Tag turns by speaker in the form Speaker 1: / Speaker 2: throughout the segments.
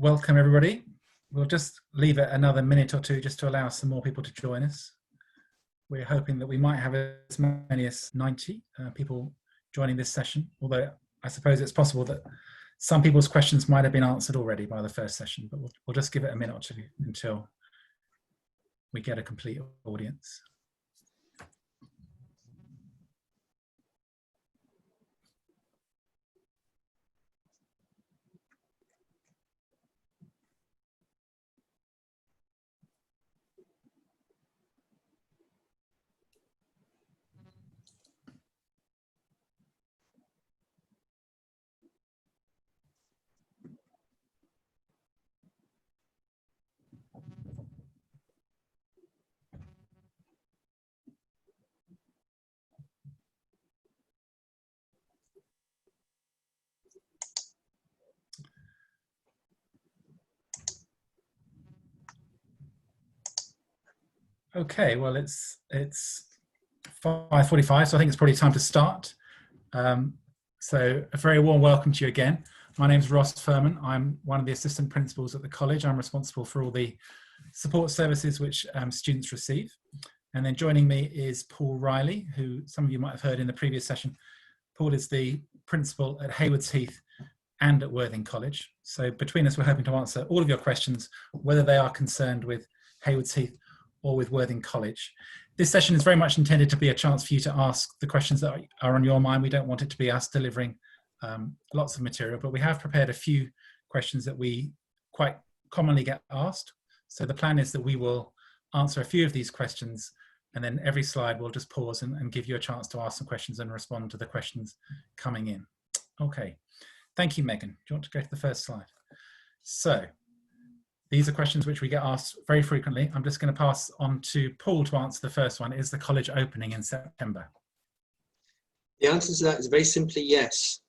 Speaker 1: welcome everybody. We'll just leave it another minute or two just to allow some more people to join us. We're hoping that we might have as many as 90 people joining this session, although I suppose it's possible that some people's questions might have been answered already by the first session, but we'll just give it a minute or two until we get a complete audience. Okay, well, it's 5:45, so I think it's probably time to start. So a very warm welcome to you again. My name is Ross Furman. I'm one of the assistant principals at the college. I'm responsible for all the support services which students receive. And then joining me is Paul Riley, who some of you might have heard in the previous session. Paul is the principal at Haywards Heath and at Worthing College. So between us, we're hoping to answer all of your questions, whether they are concerned with Haywards Heath or with Worthing College. This session is very much intended to be a chance for you to ask the questions that are on your mind. We don't want it to be us delivering lots of material, but we have prepared a few questions that we quite commonly get asked. So the plan is that we will answer a few of these questions, and then every slide we'll just pause and give you a chance to ask some questions and respond to the questions coming in. Okay, thank you, Megan. Do you want to go to the first slide? So these are questions which we get asked very frequently. I'm just going to pass on to Paul to answer the first one. Is the college opening in September?
Speaker 2: The answer to that is very simply yes,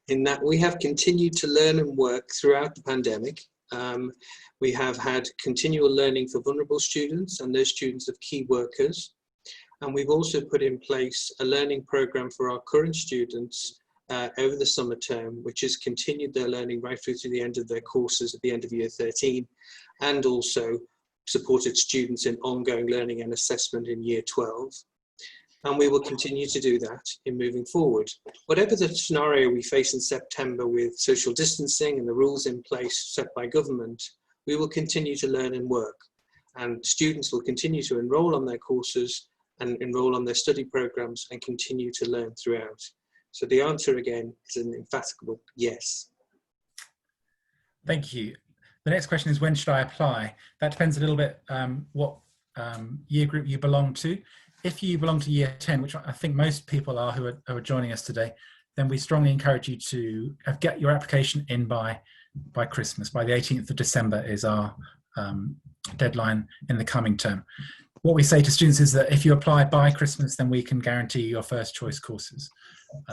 Speaker 2: in that we have continued to learn and work throughout the pandemic. We have had continual learning for vulnerable students and those students of key workers. And we've also put in place a learning program for our current students over the summer term, which has continued their learning right through to the end of their courses at the end of year 13, and also supported students in ongoing learning and assessment in year 12. And we will continue to do that in moving forward. Whatever the scenario we face in September with social distancing and the rules in place set by government, we will continue to learn and work. And students will continue to enroll on their courses and enroll on their study programs and continue to learn throughout. So the answer again is an emphatic yes.
Speaker 1: Thank you. The next question is, when should I apply? That depends a little bit what year group you belong to. If you belong to year 10, which I think most people are who are joining us today, then we strongly encourage you to get your application in by Christmas. By the 18th of December is our deadline in the coming term. What we say to students is that if you apply by Christmas, then we can guarantee your first choice courses.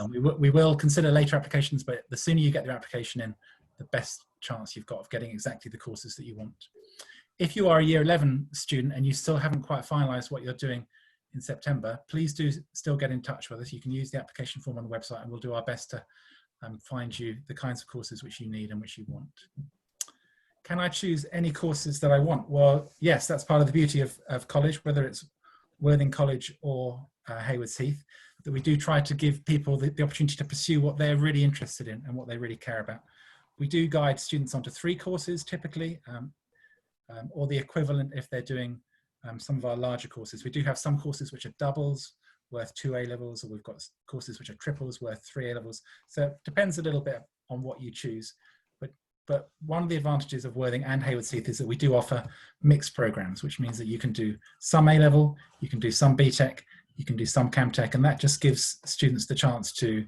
Speaker 1: We will consider later applications, but the sooner you get your application in, the best chance you've got of getting exactly the courses that you want. If you are a year 11 student and you still haven't quite finalised what you're doing in September, please do still get in touch with us. You can use the application form on the website and we'll do our best to find you the kinds of courses which you need and which you want. Can I choose any courses that I want? Well, yes, that's part of the beauty of college, whether it's Worthing College or Haywards Heath, that we do try to give people the opportunity to pursue what they're really interested in and what they really care about. We do guide students onto 3 courses typically, or the equivalent if they're doing some of our larger courses. We do have some courses which are doubles worth 2 A-levels, or we've got courses which are triples worth 3 A-levels. So it depends a little bit on what you choose. But one of the advantages of Worthing and Haywards Heath is that we do offer mixed programs, which means that you can do some A-level, you can do some BTEC, you can do some CamTech, and that just gives students the chance to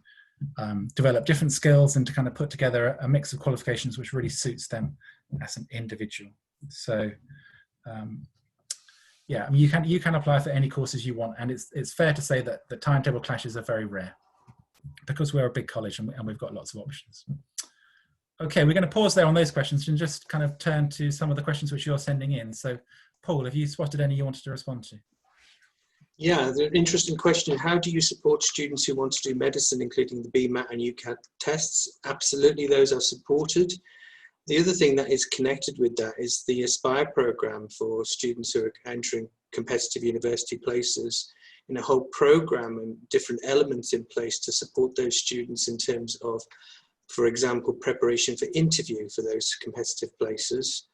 Speaker 1: develop different skills and to kind of put together a mix of qualifications which really suits them as an individual. So yeah, I mean, you can apply for any courses you want, and it's fair to say that the timetable clashes are very rare because we're a big college and we've got lots of options. Okay, we're going to pause there on those questions and just kind of turn to some of the questions which you're sending in. So, Paul, have you spotted any you wanted to respond to?
Speaker 2: Yeah, the interesting question. How do you support students who want to do medicine, including the BMAT and UCAT tests? Absolutely, those are supported. The other thing that is connected with that is the Aspire program for students who are entering competitive university places, in a whole program and different elements in place to support those students in terms of, for example, preparation for interview for those competitive places,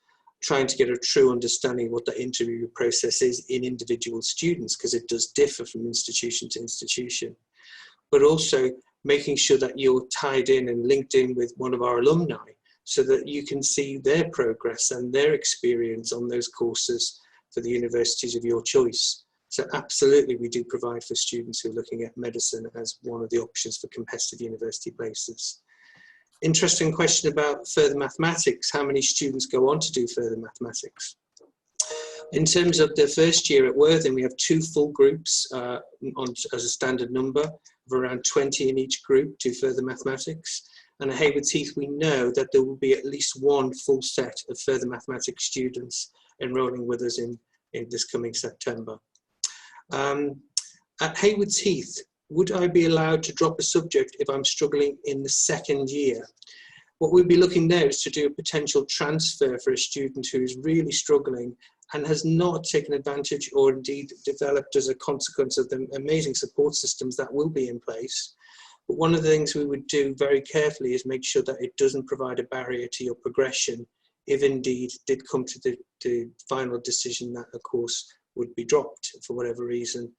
Speaker 2: trying to get a true understanding of what the interview process is in individual students, because it does differ from institution to institution, but also making sure that you're tied in and linked in with one of our alumni so that you can see their progress and their experience on those courses for the universities of your choice. So absolutely, we do provide for students who are looking at medicine as one of the options for competitive university places. Interesting question about further mathematics. How many students go on to do further mathematics? In terms of the first year at Worthing, we have 2 full groups as a standard number of around 20 in each group do further mathematics. And at Haywards Heath, we know that there will be at least 1 full set of further mathematics students enrolling with us in this coming September. At Haywards Heath, would I be allowed to drop a subject if I'm struggling in the second year? What we'd be looking there is to do a potential transfer for a student who is really struggling and has not taken advantage or indeed developed as a consequence of the amazing support systems that will be in place. But one of the things we would do very carefully is make sure that it doesn't provide a barrier to your progression if indeed did come to the final decision that a course would be dropped for whatever reason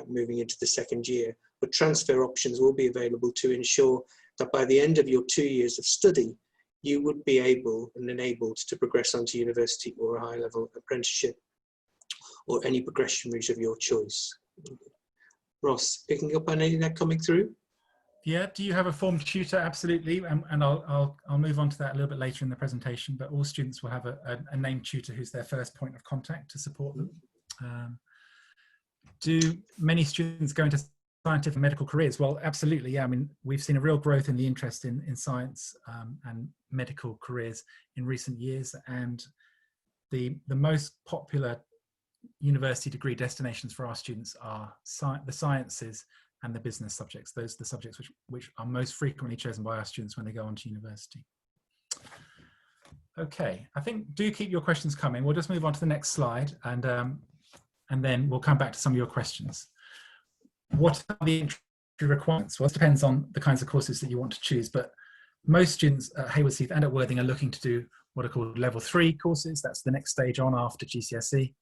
Speaker 2: moving into the second year. But transfer options will be available to ensure that by the end of your 2 years of study, you would be able and enabled to progress onto university or a high-level apprenticeship or any progression route of your choice. Ross, picking up on any of that coming through?
Speaker 1: Yeah, do you have a formed tutor? Absolutely, and I'll move on to that a little bit later in the presentation, but all students will have a named tutor who's their first point of contact to support them. Do many students go into scientific and medical careers? Well, absolutely, yeah. I mean, we've seen a real growth in the interest in science and medical careers in recent years, and the most popular university degree destinations for our students are the sciences and the business subjects. Those are the subjects which are most frequently chosen by our students when they go on to university. Okay, I think do keep your questions coming. We'll just move on to the next slide, and then we'll come back to some of your questions. What are the entry requirements? Well, it depends on the kinds of courses that you want to choose, but most students at Haywards Heath and at Worthing are looking to do what are called level 3 courses. That's the next stage on after GCSE.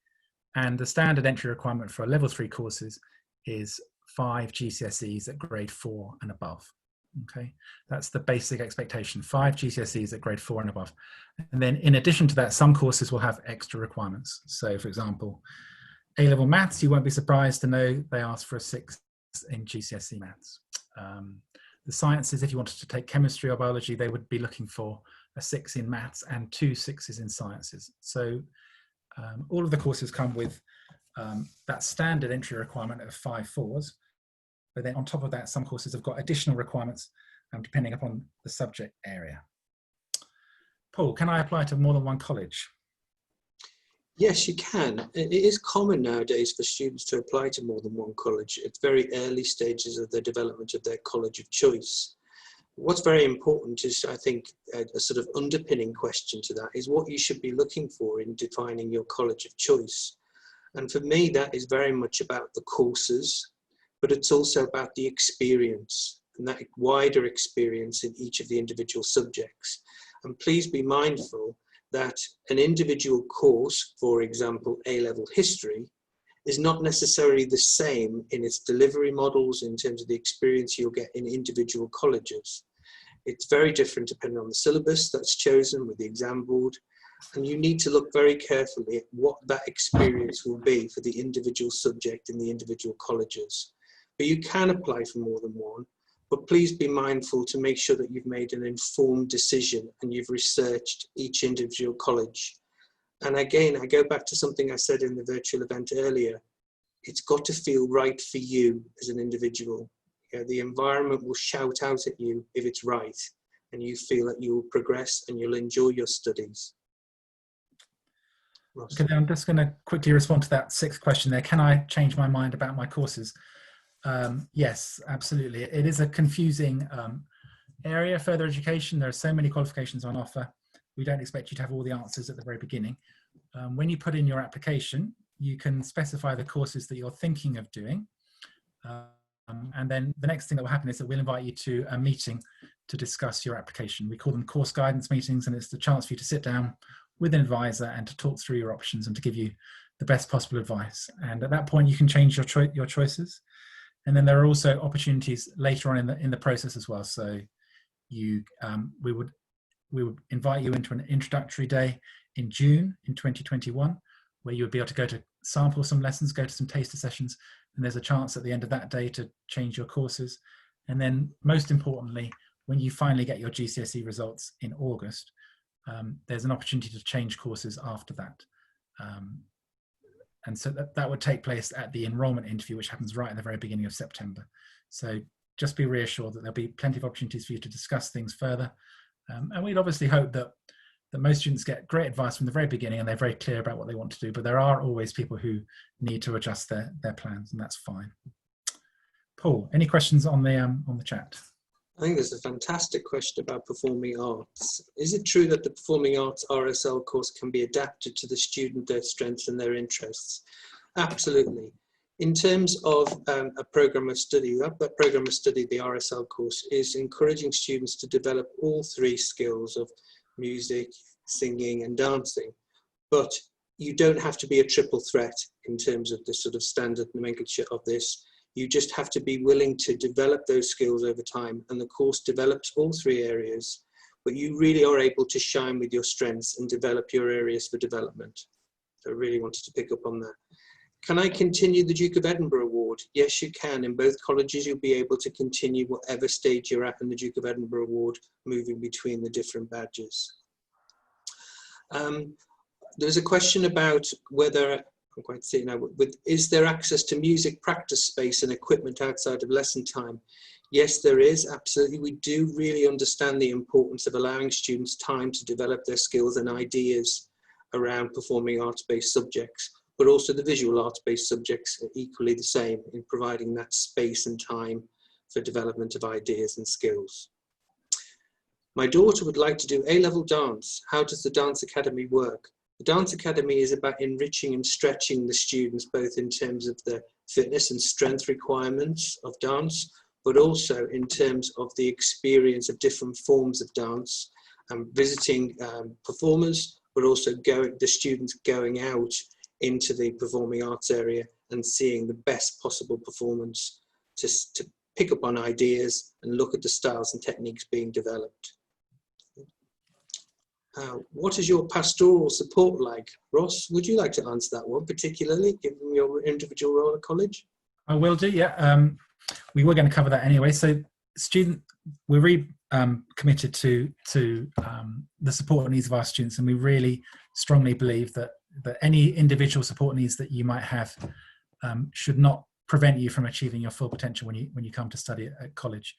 Speaker 1: And the standard entry requirement for level 3 courses is 5 GCSEs at grade 4 and above. Okay, that's the basic expectation, 5 GCSEs at grade 4 and above. And then in addition to that, some courses will have extra requirements. So for example, A-level maths, you won't be surprised to know they ask for a 6 in GCSE maths. The sciences, if you wanted to take chemistry or biology, they would be looking for a 6 in maths and 2 6s in sciences. So all of the courses come with that standard entry requirement of 5 4s. But then on top of that, some courses have got additional requirements depending upon the subject area. Paul, can I apply to more than one college?
Speaker 2: Yes, you can. It is common nowadays for students to apply to more than one college at very early stages of the development of their college of choice. What's very important is, I think, a sort of underpinning question to that is what you should be looking for in defining your college of choice. And for me, that is very much about the courses, but it's also about the experience and that wider experience in each of the individual subjects. And please be mindful that an individual course, for example, A-level history, is not necessarily the same in its delivery models in terms of the experience you'll get in individual colleges. It's very different depending on the syllabus that's chosen with the exam board, and you need to look very carefully at what that experience will be for the individual subject in the individual colleges. But you can apply for more than one, but please be mindful to make sure that you've made an informed decision and you've researched each individual college. And again, I go back to something I said in the virtual event earlier. It's got to feel right for you as an individual. You know, the environment will shout out at you if it's right, and you feel that you will progress and you'll enjoy your studies. Ross.
Speaker 1: Okay, I'm just going to quickly respond to that 6th question there. Can I change my mind about my courses? Yes, absolutely. It is a confusing area, further education. There are so many qualifications on offer. We don't expect you to have all the answers at the very beginning. When you put in your application, you can specify the courses that you're thinking of doing. And then the next thing that will happen is that we'll invite you to a meeting to discuss your application. We call them course guidance meetings, and it's the chance for you to sit down with an advisor and to talk through your options and to give you the best possible advice. And at that point, you can change your choices. And then there are also opportunities later on in the process as well. So we would invite you into an introductory day in June in 2021, where you would be able to go to sample some lessons, go to some taster sessions, and there's a chance at the end of that day to change your courses. And then most importantly, when you finally get your GCSE results in August, there's an opportunity to change courses after that. And so that would take place at the enrolment interview, which happens right at the very beginning of September. So just be reassured that there'll be plenty of opportunities for you to discuss things further. And we'd obviously hope that most students get great advice from the very beginning and they're very clear about what they want to do, but there are always people who need to adjust their plans, and that's fine. Paul, any questions on the chat?
Speaker 2: I think there's a fantastic question about performing arts. Is it true that the performing arts RSL course can be adapted to the student, their strengths and their interests? Absolutely. In terms of a program of study, that program of study, the RSL course, is encouraging students to develop all three skills of music, singing and dancing. But you don't have to be a triple threat in terms of the sort of standard nomenclature of this. You just have to be willing to develop those skills over time, and the course develops all three areas, but you really are able to shine with your strengths and develop your areas for development. So I really wanted to pick up on that. Can I continue the Duke of Edinburgh Award? Yes, you can. In both colleges, you'll be able to continue whatever stage you're at in the Duke of Edinburgh Award, moving between the different badges. There's a question about whether, I'm quite seeing now, is there access to music practice space and equipment outside of lesson time? Yes, there is, absolutely. We do really understand the importance of allowing students time to develop their skills and ideas around performing arts-based subjects, but also the visual arts-based subjects are equally the same in providing that space and time for development of ideas and skills. My daughter would like to do A-level dance. How does the Dance Academy work? The Dance Academy is about enriching and stretching the students, both in terms of the fitness and strength requirements of dance, but also in terms of the experience of different forms of dance, visiting performers, but also the students going out into the performing arts area and seeing the best possible performance to pick up on ideas and look at the styles and techniques being developed. What is your pastoral support like? Ross, would you like to answer that one, particularly given your individual role at college?
Speaker 1: I will do, yeah. We were going to cover that anyway. So we're really committed to the support needs of our students, and we really strongly believe that any individual support needs that you might have should not prevent you from achieving your full potential when you come to study at college.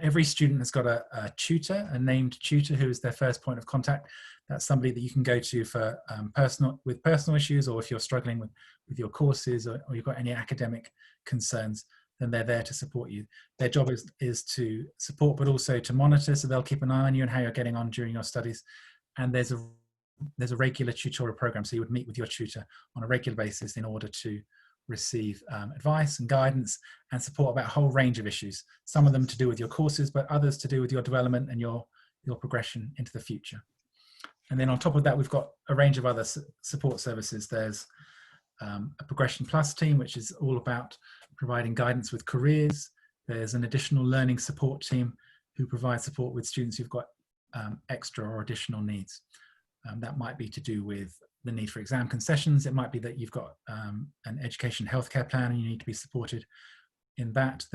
Speaker 1: Every student has got a tutor, a named tutor, who is their first point of contact. That's somebody that you can go to for personal issues, or if you're struggling with your courses, or you've got any academic concerns, then they're there to support you. Their job is to support, but also to monitor, so they'll keep an eye on you and how you're getting on during your studies. And there's a regular tutorial program, so you would meet with your tutor on a regular basis in order to receive advice and guidance and support about a whole range of issues, some of them to do with your courses, but others to do with your development and your progression into the future. And then on top of that, we've got a range of other support services. There's a Progression Plus team, which is all about providing guidance with careers. There's an additional learning support team who provide support with students who've got extra or additional needs. That might be to do with the need for exam concessions. It might be that you've got an education healthcare plan and you need to be supported in that.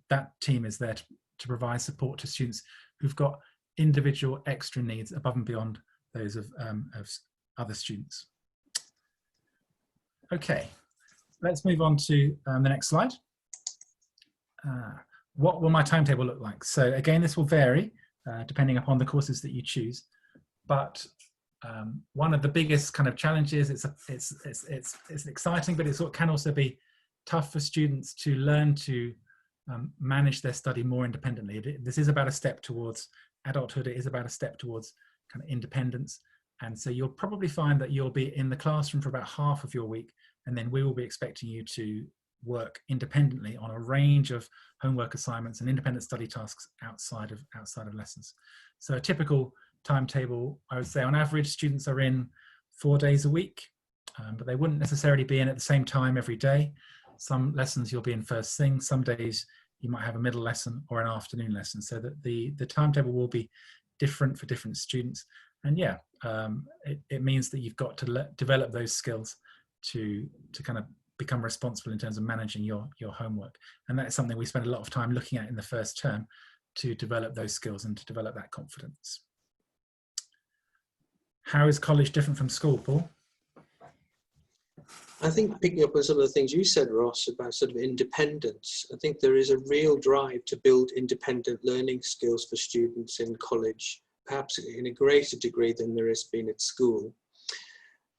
Speaker 1: That team is there to provide support to students who've got individual extra needs above and beyond those of other students. Okay, let's move on to the next slide. What will my timetable look like? So again, this will vary depending upon the courses that you choose, but one of the biggest kind of challenges, it's exciting, but it can also be tough for students to learn to manage their study more independently. This is about a step towards adulthood. It is about a step towards kind of independence. And so you'll probably find that you'll be in the classroom for about half of your week, and then we will be expecting you to work independently on a range of homework assignments and independent study tasks outside of lessons. So a typical timetable, I would say on average, students are in 4 days a week, but they wouldn't necessarily be in at the same time every day. Some lessons you'll be in first thing, some days you might have a middle lesson or an afternoon lesson, so that the timetable will be different for different students. And yeah, it means that you've got to develop those skills to kind of become responsible in terms of managing your homework. And that's something we spend a lot of time looking at in the first term, to develop those skills and to develop that confidence. How is college different from school, Paul?
Speaker 2: I think picking up on some of the things you said, Ross, about sort of independence, I think there is a real drive to build independent learning skills for students in college, perhaps in a greater degree than there has been at school.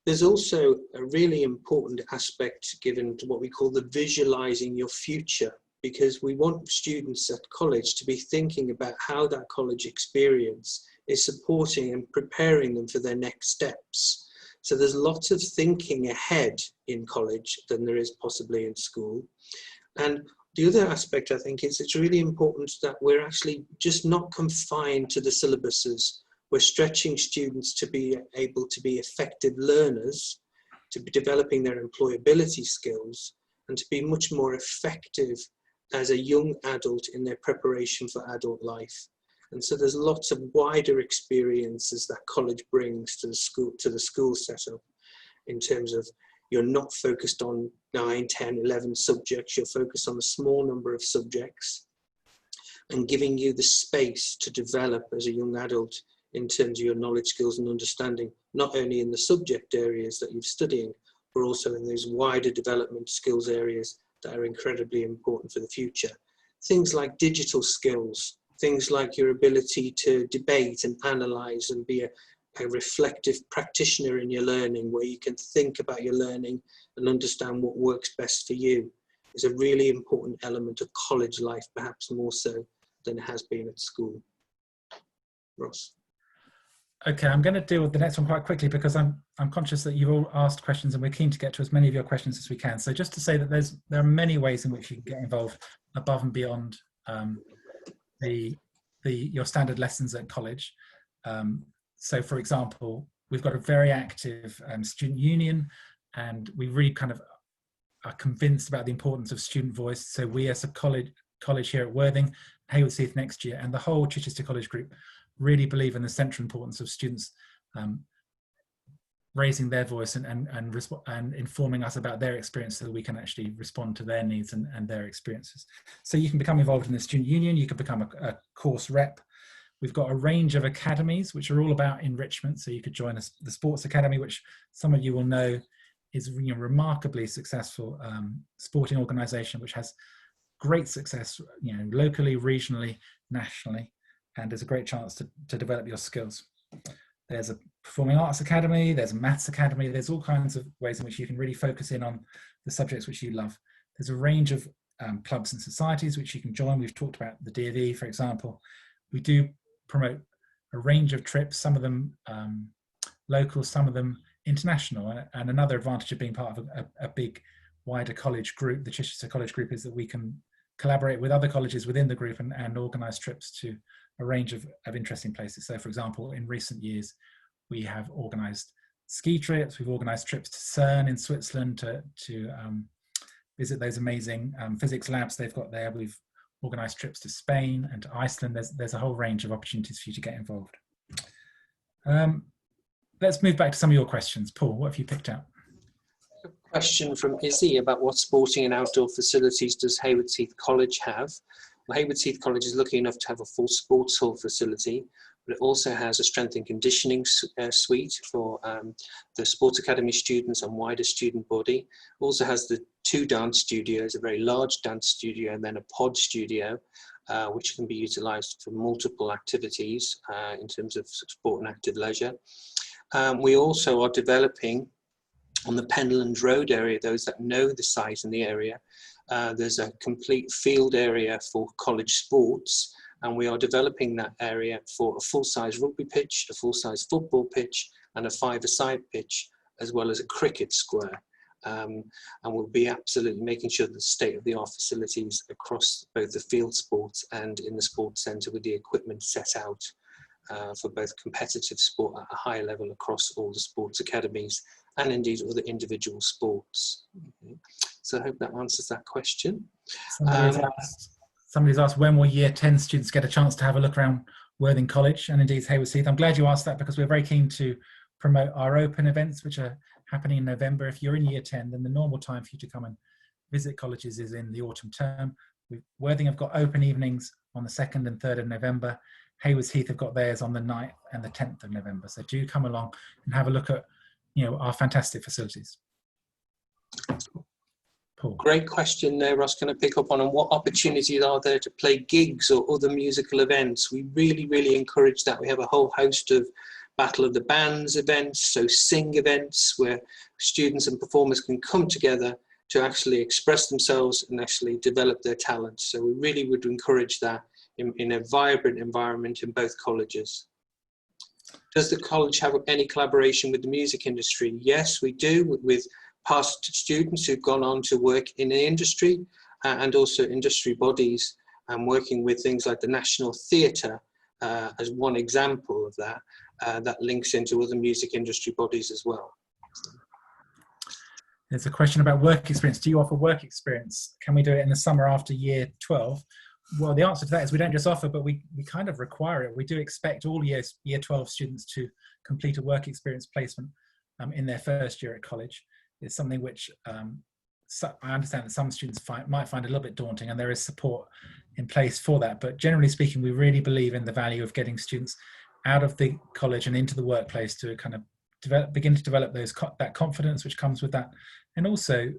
Speaker 2: There's also a really important aspect given to what we call the visualizing your future, because we want students at college to be thinking about how that college experience is supporting and preparing them for their next steps. So there's lots of thinking ahead in college than there is possibly in school. And the other aspect, I think, is it's really important that we're actually just not confined to the syllabuses. We're stretching students to be able to be effective learners, to be developing their employability skills, and to be much more effective as a young adult in their preparation for adult life. And so there's lots of wider experiences that college brings to the school setup, in terms of you're not focused on 9, 10, 11 subjects, you're focused on a small number of subjects, and giving you the space to develop as a young adult in terms of your knowledge, skills and understanding, not only in the subject areas that you're studying, but also in those wider development skills areas that are incredibly important for the future. Things like digital skills, things like your ability to debate and analyze and be a reflective practitioner in your learning, where you can think about your learning and understand what works best for you, is a really important element of college life, perhaps more so than it has been at school. Ross.
Speaker 1: Okay, I'm going to deal with the next one quite quickly, because I'm conscious that you've all asked questions and we're keen to get to as many of your questions as we can. So just to say that there are many ways in which you can get involved above and beyond your standard lessons at college. So for example, we've got a very active student union, and we really kind of are convinced about the importance of student voice. So we as a college here at Worthing, Hayward Heath next year, and the whole Chichester College group really believe in the central importance of students raising their voice and informing us about their experience, so that we can actually respond to their needs and their experiences. So you can become involved in the student union, you can become a course rep. We've got a range of academies which are all about enrichment. So you could join the Sports Academy, which some of you will know is a remarkably successful sporting organisation, which has great success, locally, regionally, nationally, and there's a great chance to develop your skills. There's a Performing Arts Academy, there's a Maths Academy, there's all kinds of ways in which you can really focus in on the subjects which you love. There's a range of clubs and societies which you can join. We've talked about the D&D, for example. We do promote a range of trips, some of them local, some of them international. And another advantage of being part of a big, wider college group, the Chichester College Group, is that we can collaborate with other colleges within the group and organise trips to a range of interesting places. So, for example, in recent years, we have organised ski trips, we've organised trips to CERN in Switzerland to visit those amazing physics labs they've got there. We've organised trips to Spain and to Iceland. There's a whole range of opportunities for you to get involved. Let's move back to some of your questions. Paul, what have you picked out?
Speaker 2: A question from Izzy about what sporting and outdoor facilities does Hayward Heath College have? Well, Hayward Heath College is lucky enough to have a full sports hall facility, but it also has a strength and conditioning suite for the Sports Academy students and wider student body. It also has the 2 dance studios, a very large dance studio and then a pod studio, which can be utilised for multiple activities in terms of sport and active leisure. We also are developing on the Penland Road area, those that know the site and the area, there's a complete field area for college sports, and we are developing that area for a full-size rugby pitch, a full-size football pitch, and a five-a-side pitch, as well as a cricket square. And we'll be absolutely making sure that the state-of-the-art facilities across both the field sports and in the sports centre, with the equipment set out for both competitive sport at a higher level across all the sports academies, and indeed other individual sports. So I hope that answers that question.
Speaker 1: Somebody's asked, when will year 10 students get a chance to have a look around Worthing College and indeed Hayward Heath? I'm glad you asked that, because we're very keen to promote our open events, which are happening in November. If you're in year 10, then the normal time for you to come and visit colleges is in the autumn term. Worthing have got open evenings on the 2nd and 3rd of November. Hayward Heath have got theirs on the 9th and the 10th of November. So do come along and have a look at, our fantastic facilities. Paul.
Speaker 2: Great question there, Ross. Going to pick up on what opportunities are there to play gigs or other musical events. We really, really encourage that. We have a whole host of Battle of the Bands events, so sing events, where students and performers can come together to actually express themselves and actually develop their talents. So we really would encourage that in a vibrant environment in both colleges. Does the college have any collaboration with the music industry? Yes, we do, with past students who've gone on to work in the industry and also industry bodies, and working with things like the National Theatre as one example of that, that links into other music industry bodies as well.
Speaker 1: There's a question about work experience. Do you offer work experience? Can we do it in the summer after year 12? Well, the answer to that is we don't just offer, but we kind of require it. We do expect all year 12 students to complete a work experience placement in their first year at college. It's something which I understand that some students might find a little bit daunting, and there is support in place for that. But generally speaking, we really believe in the value of getting students out of the college and into the workplace to kind of begin to develop that confidence which comes with that, and also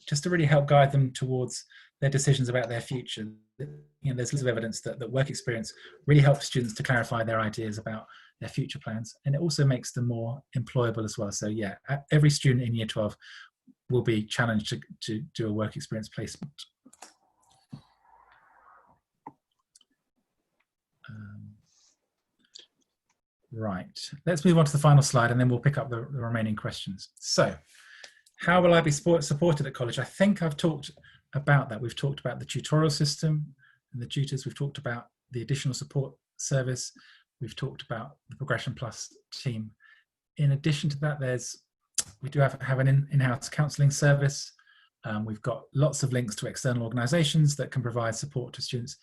Speaker 1: just to really help guide them towards their decisions about their future. There's lots of evidence that work experience really helps students to clarify their ideas about their future plans, and it also makes them more employable as well. So yeah, every student in year 12 will be challenged to do a work experience placement. Right, let's move on to the final slide, and then we'll pick up the remaining questions. So, how will I be supported at college? I think I've talked about that. We've talked about the tutorial system and the tutors. We've talked about the additional support service. We've talked about the Progression Plus team. In addition to that, we do have an in-house counselling service. We've got lots of links to external organisations that can provide support to students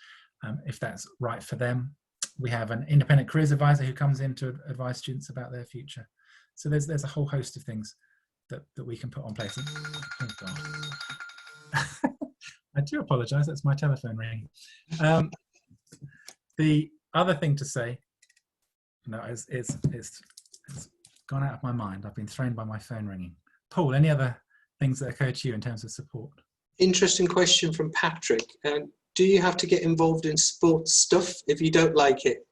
Speaker 1: if that's right for them. We have an independent careers advisor who comes in to advise students about their future. So there's a whole host of things that we can put on place. Oh God. I do apologise, that's my telephone ringing. The other thing to say, no, it's gone out of my mind. I've been thrown by my phone ringing. Paul, any other things that occur to you in terms of support?
Speaker 2: Interesting question from Patrick. Do you have to get involved in sports stuff if you don't like it?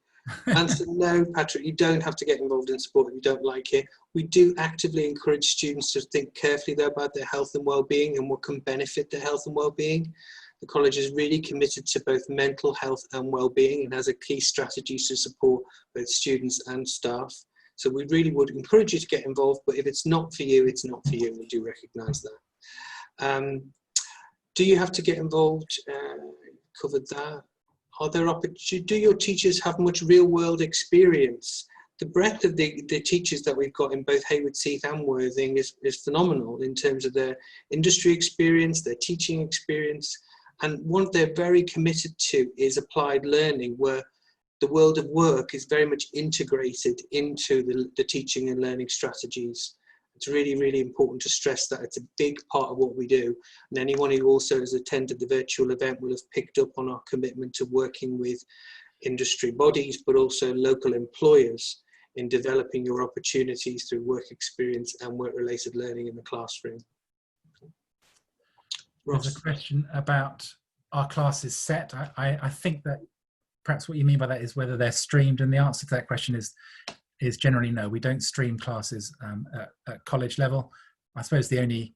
Speaker 2: Answer, no, Patrick, you don't have to get involved in sport if you don't like it. We do actively encourage students to think carefully though about their health and well-being and what can benefit their health and well-being. The college is really committed to both mental health and well-being and has a key strategy to support both students and staff. So we really would encourage you to get involved, but if it's not for you, it's not for you. We do recognise that. Do you have to get involved? Covered that. Are there opportunities? Do your teachers have much real-world experience? The breadth of the teachers that we've got in both Hayward Heath and Worthing is phenomenal in terms of their industry experience, their teaching experience, and one they're very committed to is applied learning, where the world of work is very much integrated into the teaching and learning strategies. It's really, really important to stress that it's a big part of what we do. And anyone who also has attended the virtual event will have picked up on our commitment to working with industry bodies, but also local employers in developing your opportunities through work experience and work-related learning in the classroom. Ross.
Speaker 1: There's a question about our classes set. I think that perhaps what you mean by that is whether they're streamed, and the answer to that question is generally no. We don't stream classes at college level. I suppose the only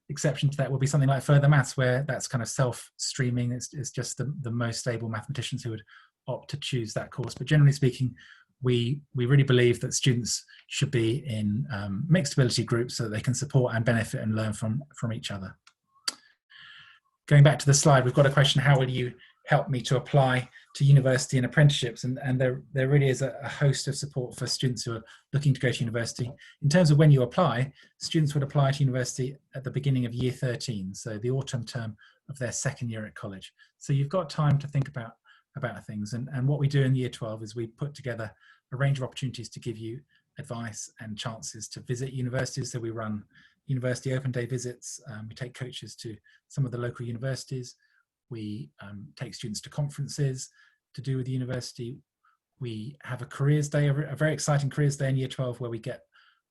Speaker 1: exception to that would be something like further maths, where that's kind of self-streaming. It's just the most stable mathematicians who would opt to choose that course. But generally speaking, we really believe that students should be in mixed ability groups so that they can support and benefit and learn from each other. Going back to the slide, we've got a question: how will you help me to apply to university and apprenticeships? And there really is a host of support for students who are looking to go to university. In terms of when you apply, students would apply to university at the beginning of year 13, so the autumn term of their second year at college. So you've got time to think about things. And what we do in year 12 is we put together a range of opportunities to give you advice and chances to visit universities. So we run university open day visits. We take coaches to some of the local universities. We take students to conferences to do with the university. We have a careers day, a very exciting careers day in year 12, where we get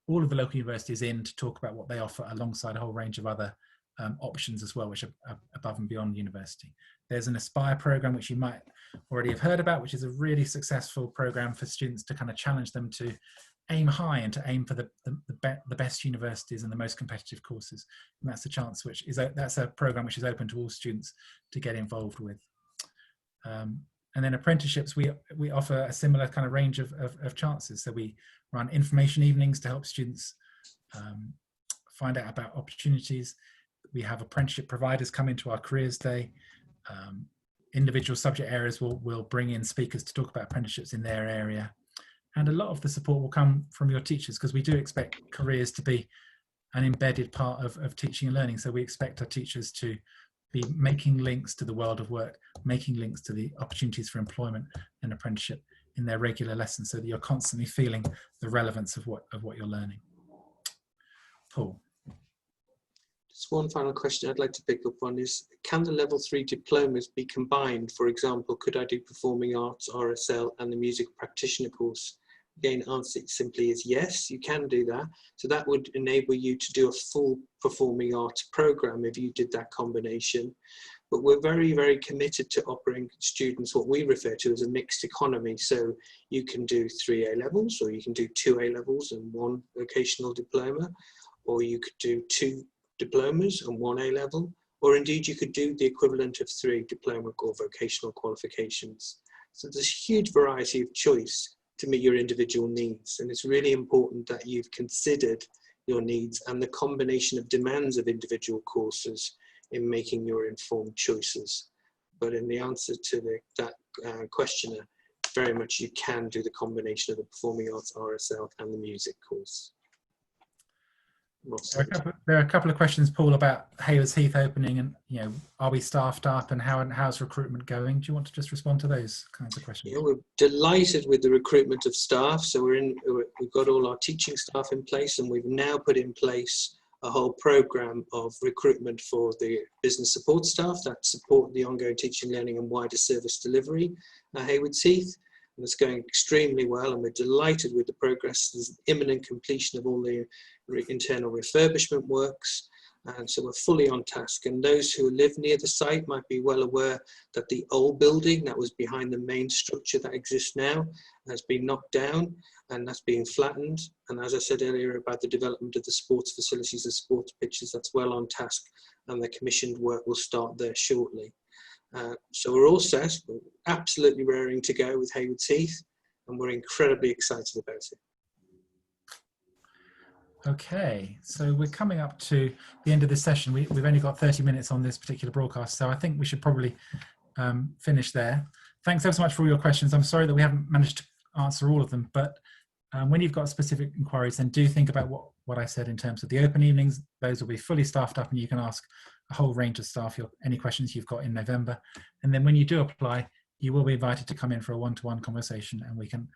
Speaker 1: all of the local universities in to talk about what they offer alongside a whole range of other options as well, which are above and beyond university. There's an Aspire program, which you might already have heard about, which is a really successful program for students to kind of challenge them to aim high and to aim for the best universities and the most competitive courses. And that's a chance which is that's a program which is open to all students to get involved with. And then apprenticeships, we offer a similar kind of range of chances. So we run information evenings to help students find out about opportunities. We have apprenticeship providers come into our careers day. Individual subject areas will bring in speakers to talk about apprenticeships in their area. And a lot of the support will come from your teachers, because we do expect careers to be an embedded part of teaching and learning. So we expect our teachers to be making links to the world of work, making links to the opportunities for employment and apprenticeship in their regular lessons, so that you're constantly feeling the relevance of what you're learning. Paul.
Speaker 2: Just one final question I'd like to pick up on is, can the level 3 diplomas be combined? For example, could I do performing arts, RSL and the music practitioner course? Again, answer simply is yes, you can do that. So that would enable you to do a full performing arts program if you did that combination. But we're very, very committed to offering students what we refer to as a mixed economy. So you can do 3 A-levels, or you can do 2 A-levels and 1 vocational diploma, or you could do 2 diplomas and 1 A-level, or indeed you could do the equivalent of 3 diploma or vocational qualifications. So there's a huge variety of choice to meet your individual needs, and it's really important that you've considered your needs and the combination of demands of individual courses in making your informed choices. But in the answer to that questionnaire, very much you can do the combination of the performing arts, RSL and the music course.
Speaker 1: There are a couple of questions, Paul, about Haywards Heath opening, and are we staffed up, and how's recruitment going? Do you want to just respond to those kinds of questions?
Speaker 2: Yeah, we're delighted with the recruitment of staff. So we've got all our teaching staff in place, and we've now put in place a whole program of recruitment for the business support staff that support the ongoing teaching, learning and wider service delivery at Haywards Heath. And it's going extremely well, and we're delighted with the progress. There's imminent completion of all the internal refurbishment works, and so we're fully on task. And those who live near the site might be well aware that the old building that was behind the main structure that exists now has been knocked down, and that's being flattened. And as I said earlier about the development of the sports facilities, the sports pitches, that's well on task, and the commissioned work will start there shortly. So we're all set. We're absolutely raring to go with Haywards Heath, and we're incredibly excited about it.
Speaker 1: Okay, so we're coming up to the end of this session. We've only got 30 minutes on this particular broadcast, so I think we should probably finish there. Thanks ever so much for all your questions. I'm sorry that we haven't managed to answer all of them, but when you've got specific inquiries, then do think about what I said in terms of the open evenings. Those will be fully staffed up, and you can ask a whole range of staff any questions you've got in November. And then when you do apply, you will be invited to come in for a one-to-one conversation, and we can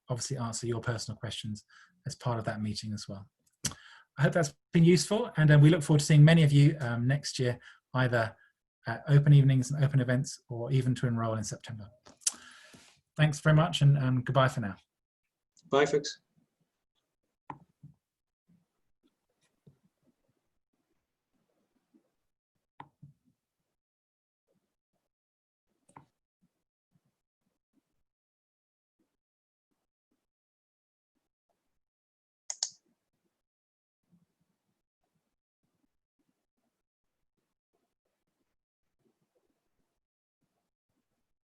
Speaker 1: obviously answer your personal questions as part of that meeting as well. I hope that's been useful, and we look forward to seeing many of you next year, either at open evenings and open events, or even to enroll in September. Thanks very much, and goodbye for now.
Speaker 2: Bye, folks.